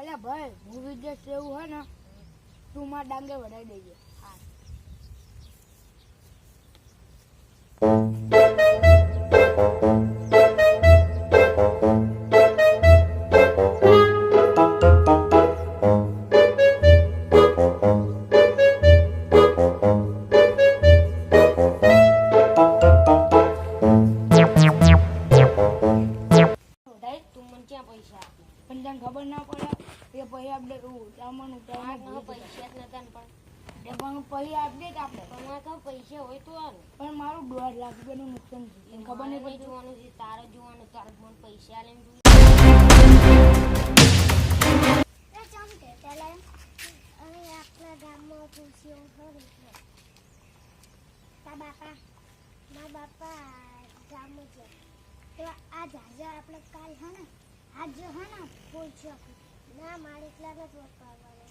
અરે ભાઈ હું વિદેશ એવું હોય ને તું મારા ડાંગે વડાઈ દેજે. પણ તને ખબર ના પડે એ પછી આપણે ઉતામણ પૈસા જ નતા પણ પછી આપડે કે આપણે તમારે કહું પૈસા હોય તો પણ મારું 1.5 લાખ રૂપિયાનું નુકસાન થયું ખબર નહીં પડતી જોવાનું છે તારે જોવાનું તારે મને પૈસા લઈને પેલા અમે આપણા ગામમાં પૂછ્યું ખરું મારા બાપા ગામમાં છે તો આ જાજા આપણે કાલ હે ને આજ જો હે ને પૂછ્યો ના મારે એટલા જ વપાવવાના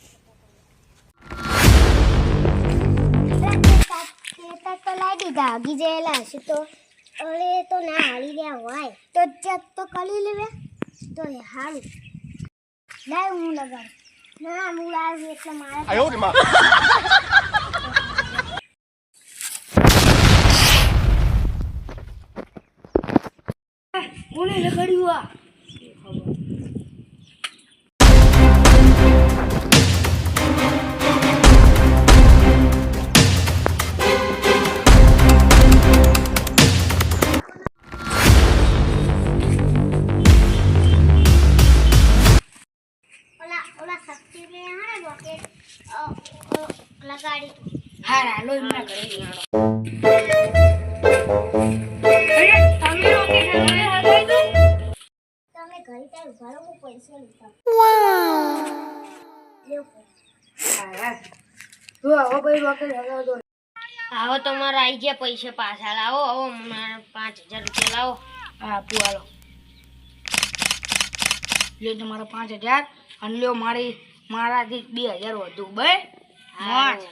તો લાવી દીધા આગી જેલા હશે તો અરે તો ના હાલી રહ્યા હોય તો ચેક તો કરી લેવે તો હારું લાવ હું લગાડ ના હું લાવ એટલે મારે આયો રે માં કોને લગાડ્યું આ લગાડી હા હાલો એમના ઘરે જવાનો તમે ઘરે ત્યાં ઉભા હું પૈસા લીધા તું આવો ભાઈ રોકેટ લગાવતો આવો તમારા આવી ગયા પૈસા પાછા લાવો આવો મારા 5000 રૂપિયા લાવો હા પુઆલો લ્યો તમારા 5000 અને લ્યો મારાથી 2000 વધુ ભાઈ મોજ